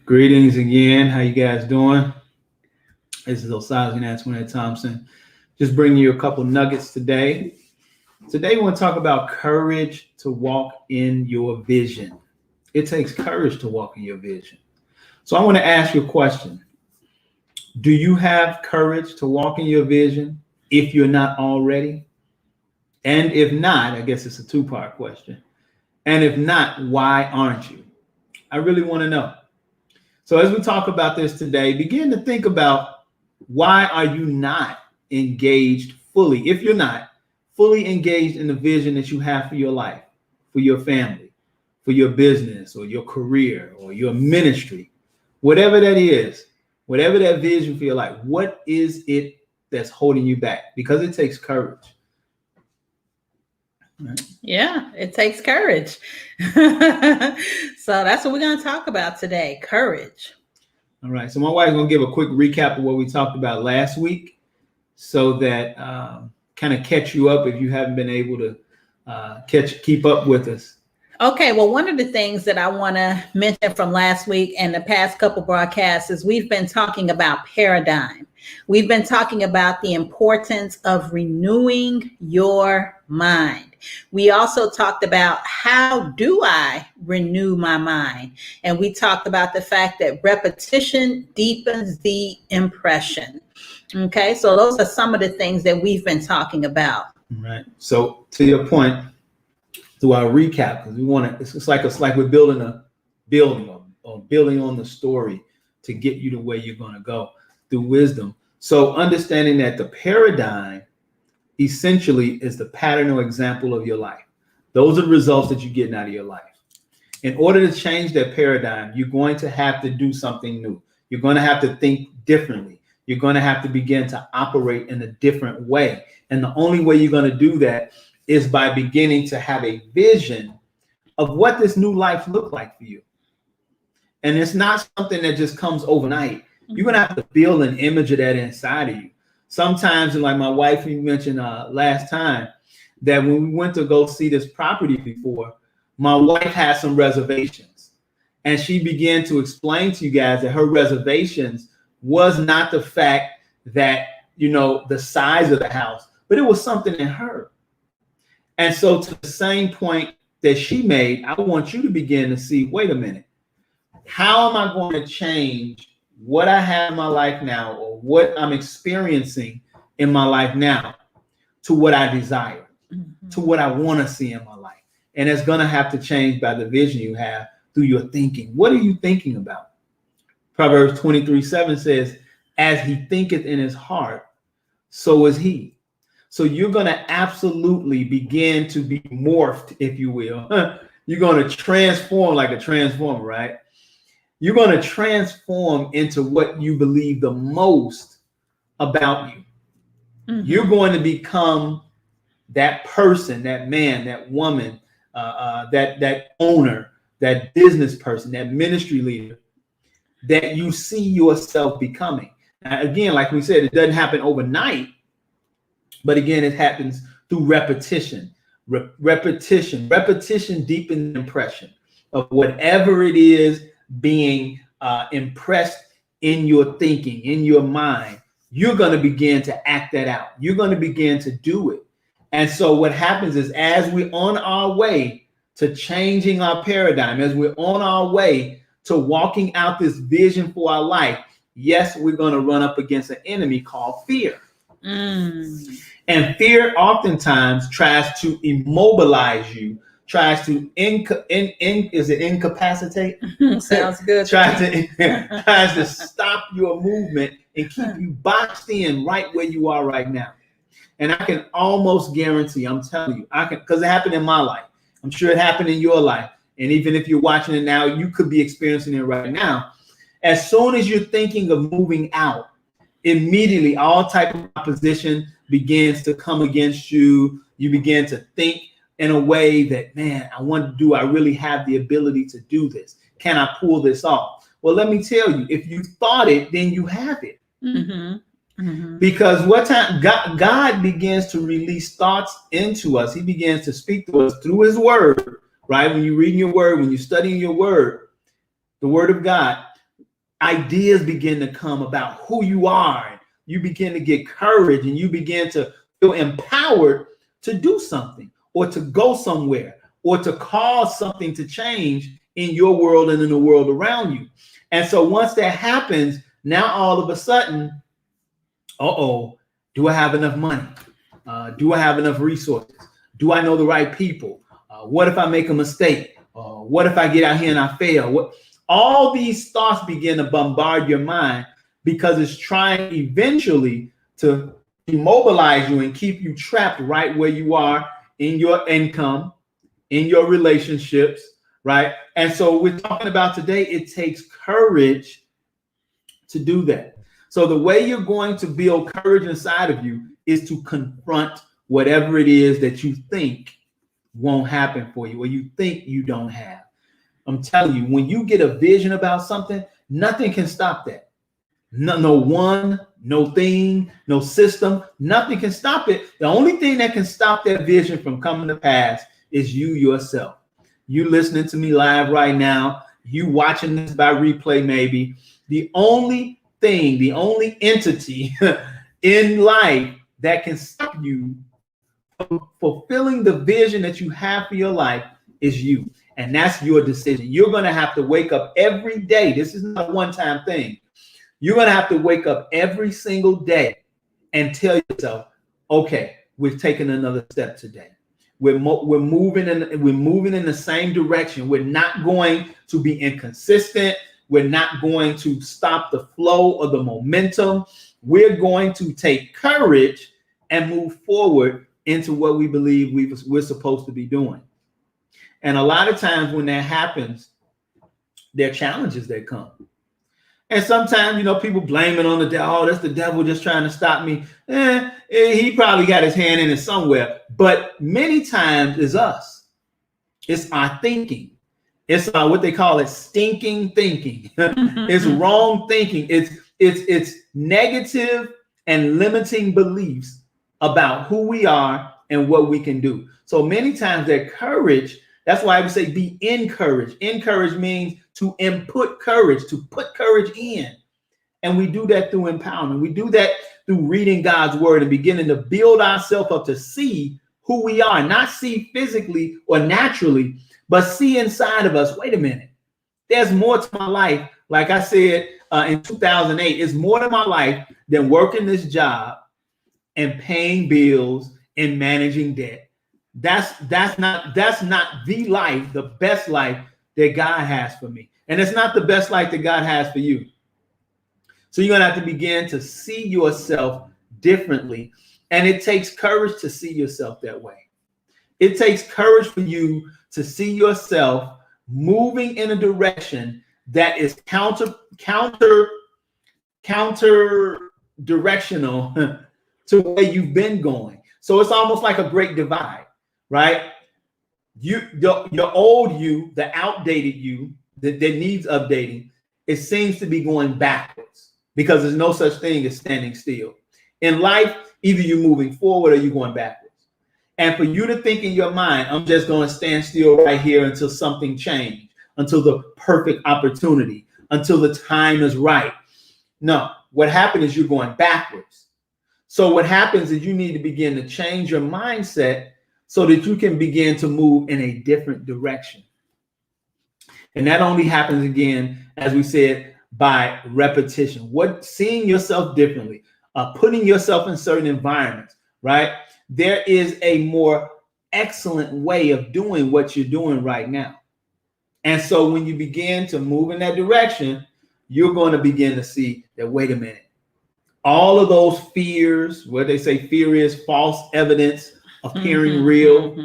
Greetings again. How you guys doing? This is Osiris Antoinette Thompson. Just bringing you a couple nuggets today. Today we want to talk about courage to walk in your vision. It takes courage to walk in your vision. So I want to ask you a question. Do you have courage to walk in your vision if you're not already? And if not, I guess it's a two-part question. And if not, why aren't you? I really want to know. So as we talk about this today, begin to think about why are you not engaged fully, if you're not fully engaged in the vision that you have for your life, for your family, for your business or your career or your ministry, whatever that is, whatever that vision for your life, what is it that's holding you back? Because it takes courage. Right. Yeah, it takes courage. So that's what we're going to talk about today, courage. All right. So my wife's going to give a quick recap of what we talked about last week so that kind of catch you up if you haven't been able to keep up with us. Okay, well, one of the things that I want to mention from last week and the past couple broadcasts is we've been talking about paradigm. We've been talking about the importance of renewing your mind. We also talked about how do I renew my mind? And we talked about the fact that repetition deepens the impression. Okay, so those are some of the things that we've been talking about. Right. So to your point, through our recap, because we want to, it's like we're building a building or building on the story to get you to where you're going to go through wisdom. So understanding that the paradigm essentially is the pattern or example of your life. Those are the results that you're getting out of your life. In order to change that paradigm, you're going to have to do something new. You're going to have to think differently. You're going to have to begin to operate in a different way. And the only way you're going to do that is by beginning to have a vision of what this new life looks like for you. And it's not something that just comes overnight. You're going to have to build an image of that inside of you. Sometimes, and like my wife, you mentioned last time, that when we went to go see this property before, my wife had some reservations. And she began to explain to you guys that her reservations was not the fact that, you know, the size of the house, but it was something in her. And so to the same point that she made, I want you to begin to see, wait a minute, how am I going to change what I have in my life now or what I'm experiencing in my life now to what I desire, to what I want to see in my life? And it's going to have to change by the vision you have through your thinking. What are you thinking about? Proverbs 23:7 says, as he thinketh in his heart, so is he. So you're going to absolutely begin to be morphed, if you will. You're going to transform like a transformer, right? You're going to transform into what you believe the most about you. Mm-hmm. You're going to become that person, that man, that woman, that owner, that business person, that ministry leader that you see yourself becoming. Now, again, like we said, it doesn't happen overnight. But again, it happens through repetition. Repetition deepens the impression of whatever it is being impressed in your thinking, in your mind. You're going to begin to act that out. You're going to begin to do it. And so what happens is as we're on our way to changing our paradigm, as we're on our way to walking out this vision for our life, yes, we're going to run up against an enemy called fear. And fear oftentimes tries to immobilize you, tries to incapacitate? Sounds good. tries to stop your movement and keep you boxed in right where you are right now. And I can almost guarantee, I'm telling you, because it happened in my life. I'm sure it happened in your life. And even if you're watching it now, you could be experiencing it right now. As soon as you're thinking of moving out, immediately all type of opposition begins to come against you. You begin to think in a way that, man, I really have the ability to do this? Can I pull this off? Well, let me tell you, if you thought it, then you have it. Mm-hmm. Mm-hmm. Because what time God begins to release thoughts into us, he begins to speak to us through his word, right? When you're reading your word, when you're studying your word, the word of God, ideas begin to come about who you are. You begin to get courage and you begin to feel empowered to do something or to go somewhere or to cause something to change in your world and in the world around you. And so once that happens, now all of a sudden, do I have enough money? Do I have enough resources? Do I know the right people? What if I make a mistake? What if I get out here and I fail? All these thoughts begin to bombard your mind because it's trying eventually to immobilize you and keep you trapped right where you are in your income, in your relationships, right? And so we're talking about today, it takes courage to do that. So the way you're going to build courage inside of you is to confront whatever it is that you think won't happen for you or you think you don't have. I'm telling you, when you get a vision about something, nothing can stop that. No one, no thing, no system, nothing can stop it. The only thing that can stop that vision from coming to pass is you yourself. You listening to me live right now, you watching this by replay maybe. The only thing, the only entity in life that can stop you from fulfilling the vision that you have for your life is you. And that's your decision. You're going to have to wake up every day. This is not a one-time thing. You're going to have to wake up every single day and tell yourself, okay, we've taken another step today. We're moving in the same direction. We're not going to be inconsistent. We're not going to stop the flow or the momentum. We're going to take courage and move forward into what we believe we're supposed to be doing. And a lot of times when that happens, there are challenges that come. And sometimes, people blame it on the devil. Oh, that's the devil just trying to stop me. He probably got his hand in it somewhere. But many times it's us. It's our thinking. It's what they call it stinking thinking. It's wrong thinking. It's negative and limiting beliefs about who we are and what we can do. So many times that courage, that's why I would say be encouraged. Encourage means to input courage, to put courage in. And we do that through empowerment. We do that through reading God's word and beginning to build ourselves up to see who we are, not see physically or naturally, but see inside of us. Wait a minute. There's more to my life. Like I said in 2008, it's more to my life than working this job and paying bills and managing debt. That's not the life, the best life that God has for me. And it's not the best life that God has for you. So you're going to have to begin to see yourself differently. And it takes courage to see yourself that way. It takes courage for you to see yourself moving in a direction that is counter directional to where you've been going. So it's almost like a great divide. Right? Your old you, the outdated you that needs updating, it seems to be going backwards because there's no such thing as standing still. In life, either you're moving forward or you're going backwards. And for you to think in your mind, I'm just going to stand still right here until something changes, until the perfect opportunity, until the time is right. No, what happened is you're going backwards. So what happens is you need to begin to change your mindset so that you can begin to move in a different direction. And that only happens, again, as we said, by repetition. Seeing yourself differently, putting yourself in certain environments, right? There is a more excellent way of doing what you're doing right now. And so when you begin to move in that direction, you're going to begin to see that, wait a minute, all of those fears, what they say fear is false evidence appearing real,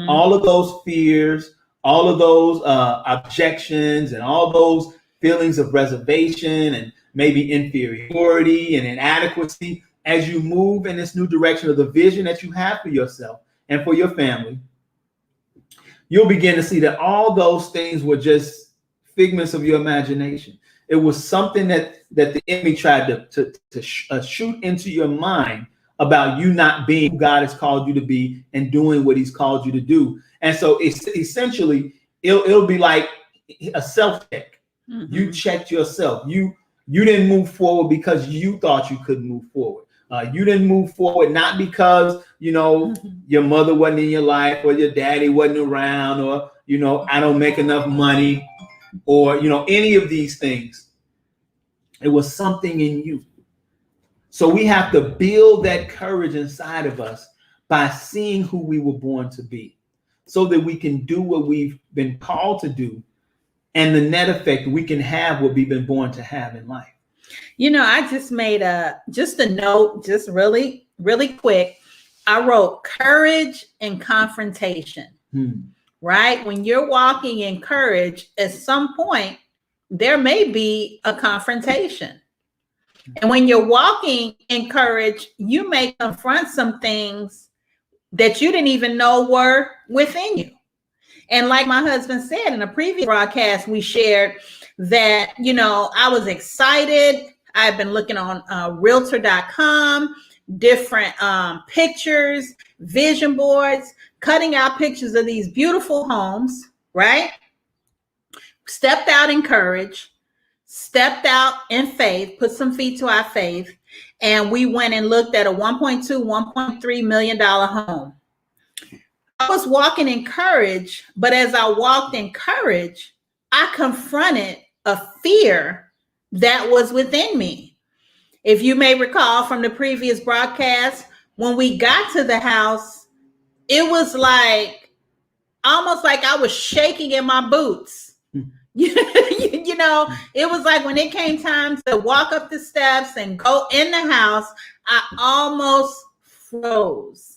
all of those fears, all of those objections and all those feelings of reservation and maybe inferiority and inadequacy, as you move in this new direction of the vision that you have for yourself and for your family, you'll begin to see that all those things were just figments of your imagination. It was something that the enemy tried to shoot into your mind about you not being who God has called you to be and doing what he's called you to do. And so it's essentially, it'll be like a self-check. You checked yourself. You didn't move forward because you thought you couldn't move forward. You didn't move forward not because, your mother wasn't in your life, or your daddy wasn't around, or, I don't make enough money, or, any of these things. It was something in you. So we have to build that courage inside of us by seeing who we were born to be, so that we can do what we've been called to do, and the net effect we can have what we've been born to have in life. I just made a note, just really, really quick. I wrote courage and confrontation, right? When you're walking in courage, at some point, there may be a confrontation. And when you're walking in courage, you may confront some things that you didn't even know were within you. And like my husband said in a previous broadcast, we shared that, I was excited. I've been looking on realtor.com, different pictures, vision boards, cutting out pictures of these beautiful homes, right? Stepped out in courage, stepped out in faith, put some feet to our faith, and we went and looked at a $1.2, $1.3 million home. I was walking in courage, but as I walked in courage, I confronted a fear that was within me. If you may recall from the previous broadcast, when we got to the house, it was almost like I was shaking in my boots. It was like when it came time to walk up the steps and go in the house, I almost froze.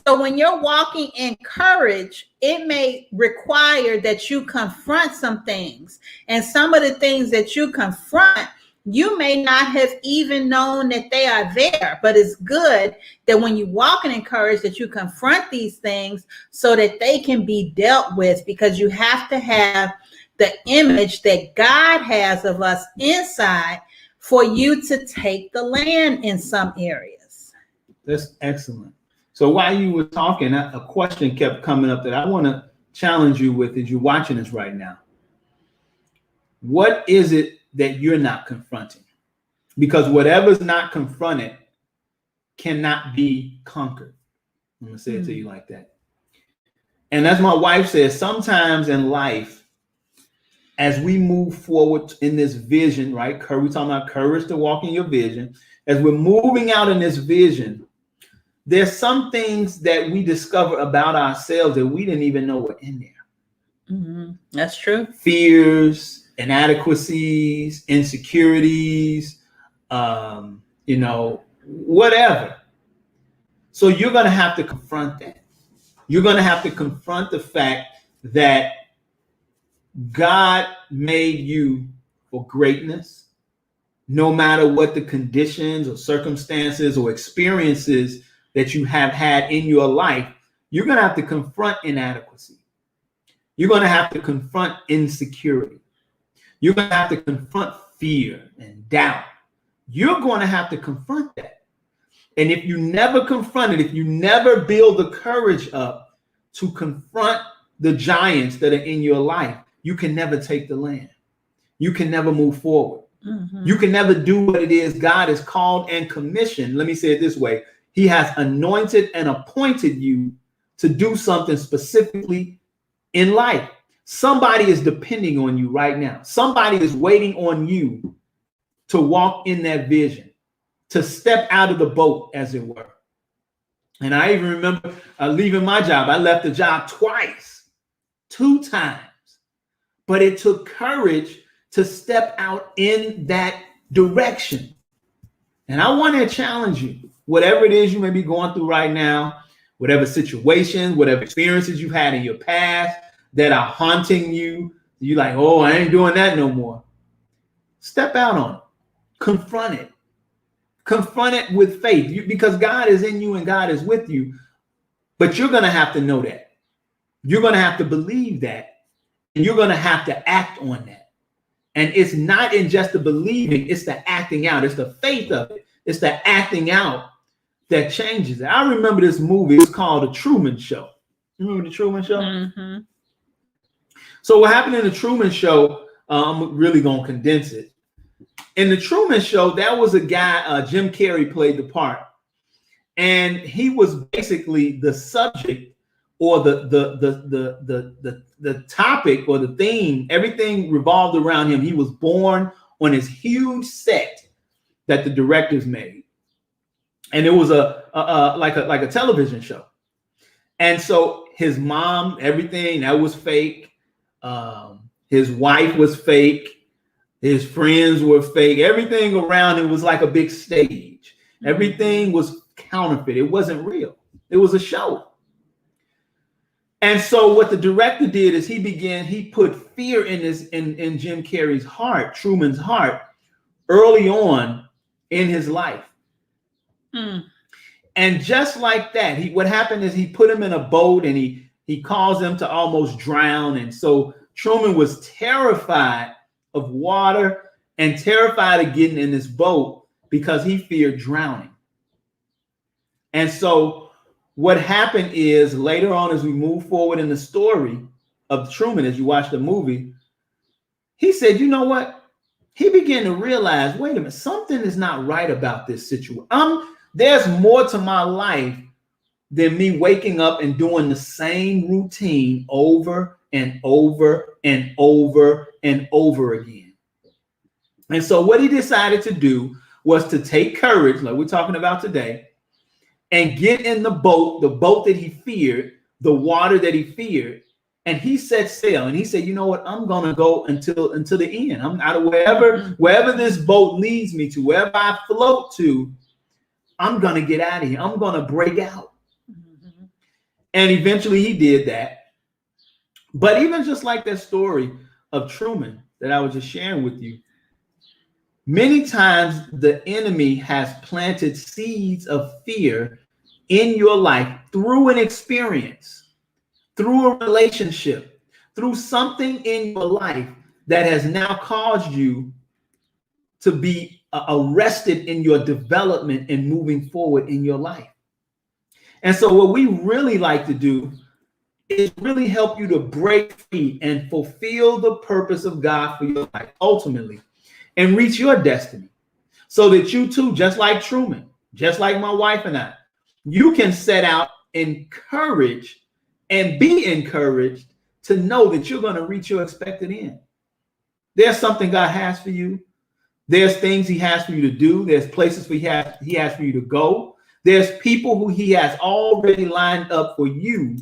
So when you're walking in courage, it may require that you confront some things. And some of the things that you confront, you may not have even known that they are there. But it's good that when you're walking in courage, that you confront these things so that they can be dealt with, because you have to have the image that God has of us inside for you to take the land in some areas. That's excellent. So while you were talking, a question kept coming up that I want to challenge you with as you're watching this right now. What is it that you're not confronting? Because whatever's not confronted cannot be conquered. I'm going to say it to you like that. And as my wife says, sometimes in life, as we move forward in this vision, right? We're talking about courage to walk in your vision. As we're moving out in this vision, there's some things that we discover about ourselves that we didn't even know were in there. That's true. Fears, inadequacies, insecurities, whatever. So you're going to have to confront that. You're going to have to confront the fact that God made you for greatness, no matter what the conditions or circumstances or experiences that you have had in your life. You're going to have to confront inadequacy. You're going to have to confront insecurity. You're going to have to confront fear and doubt. You're going to have to confront that. And if you never confront it, if you never build the courage up to confront the giants that are in your life, you can never take the land. You can never move forward. You can never do what it is God has called and commissioned. Let me say it this way. He has anointed and appointed you to do something specifically in life. Somebody is depending on you right now. Somebody is waiting on you to walk in that vision, to step out of the boat, as it were. And I even remember leaving my job. I left the job twice, 2 times. But it took courage to step out in that direction. And I want to challenge you, whatever it is you may be going through right now, whatever situations, whatever experiences you've had in your past that are haunting you, you're like, oh, I ain't doing that no more. Step out on it. Confront it. Confront it with faith, because God is in you and God is with you. But you're going to have to know that. You're going to have to believe that. And you're going to have to act on that. And it's not in just the believing, it's the acting out. It's the faith of it. It's the acting out that changes it. I remember this movie. It's called The Truman Show. You remember The Truman Show? So what happened in The Truman Show, I'm really gonna condense it. In the Truman Show, that was a guy, Jim Carrey played the part, and he was basically the subject or the topic or the theme. Everything revolved around him. He was born on his huge set that the directors made, and it was like a television show. And so his mom, everything that was fake. His wife was fake. His friends were fake. Everything around him was like a big stage. Everything was counterfeit. It wasn't real. It was a show. And so what the director did is he put fear in Jim Carrey's heart, Truman's heart, early on in his life. And just like that, what happened is he put him in a boat and he caused him to almost drown. And so Truman was terrified of water and terrified of getting in this boat because he feared drowning. And so what happened is later on, as we move forward in the story of Truman, as you watch the movie, he said, you know what? He began to realize, wait a minute, something is not right about this situation. There's more to my life than me waking up and doing the same routine over and over and over and over again. And so what he decided to do was to take courage, like we're talking about today, and get in the boat that he feared, the water that he feared, and he set sail. And he said, you know what? I'm gonna go until the end. I'm out of wherever this boat leads me to, wherever I float to, I'm gonna get out of here. I'm gonna break out. And eventually he did that. But even just like that story of Truman that I was just sharing with you, many times the enemy has planted seeds of fear in your life through an experience, through a relationship, through something in your life that has now caused you to be arrested in your development and moving forward in your life. And so what we really like to do is really help you to break free and fulfill the purpose of God for your life ultimately and reach your destiny so that you too, just like Truman, just like my wife and I, you can set out encouraged and be encouraged to know that you're going to reach your expected end. There's something God has for you. There's things he has for you to do. There's places he has for you to go. There's people who he has already lined up for you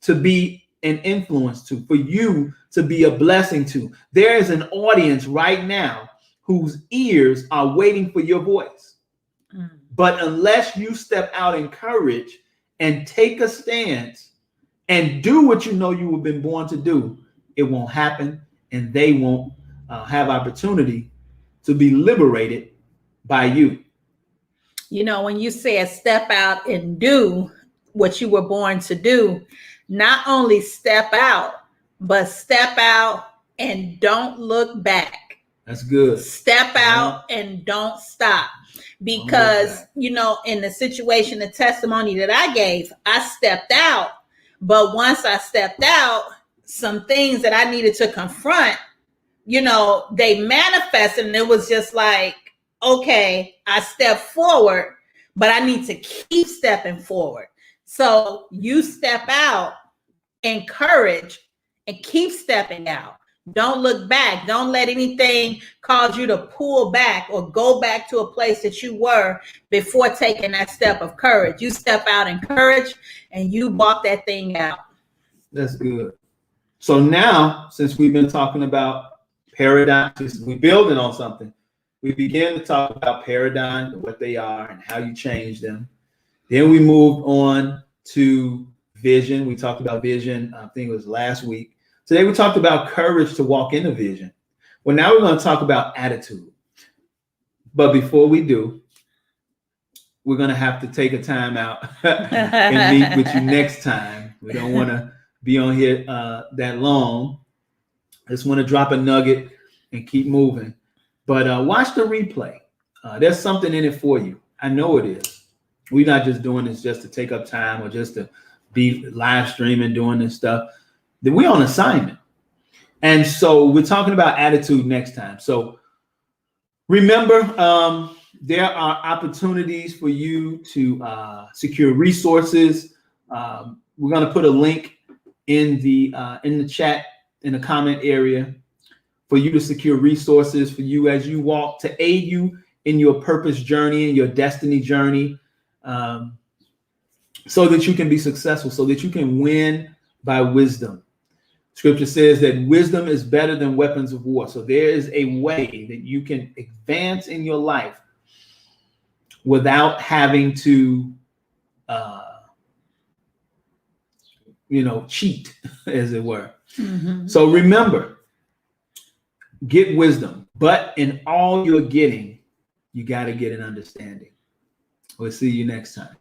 to be an influence to, for you to be a blessing to. There is an audience right now whose ears are waiting for your voice. But unless you step out in courage and take a stance and do what you know you have been born to do, it won't happen, and they won't have opportunity to be liberated by you. You know, when you say step out and do what you were born to do, not only step out, but step out and don't look back. That's good. Step out and don't stop. Because, you know, in the situation, the testimony that I gave, I stepped out. But once I stepped out, some things that I needed to confront, you know, they manifested, and it was just like, okay, I stepped forward, but I need to keep stepping forward. So you step out, encourage, and keep stepping out. Don't look back. Don't let anything cause you to pull back or go back to a place that you were before taking that step of courage. You step out in courage and you walk that thing out. That's good. So now, since we've been talking about paradigms, we're building on something. We began to talk about paradigms, what they are and how you change them. Then we moved on to vision. We talked about vision, I think it was last week. Today we talked about courage to walk into vision. Well, now we're going to talk about attitude. But before we do, we're going to have to take a time out and meet with you next time. We don't want to be on here that long. I just want to drop a nugget and keep moving. But watch the replay. There's something in it for you. I know it is. We're not just doing this just to take up time or just to be live streaming, doing this stuff. That we're on assignment. And so we're talking about attitude next time. So remember, there are opportunities for you to secure resources. We're going to put a link in the chat, in the comment area, for you to secure resources for you as you walk, to aid you in your purpose journey and your destiny journey, so that you can be successful, so that you can win by wisdom. Scripture says that wisdom is better than weapons of war. So there is a way that you can advance in your life without having to, cheat, as it were. Mm-hmm. So remember, get wisdom, but in all you're getting, you got to get an understanding. We'll see you next time.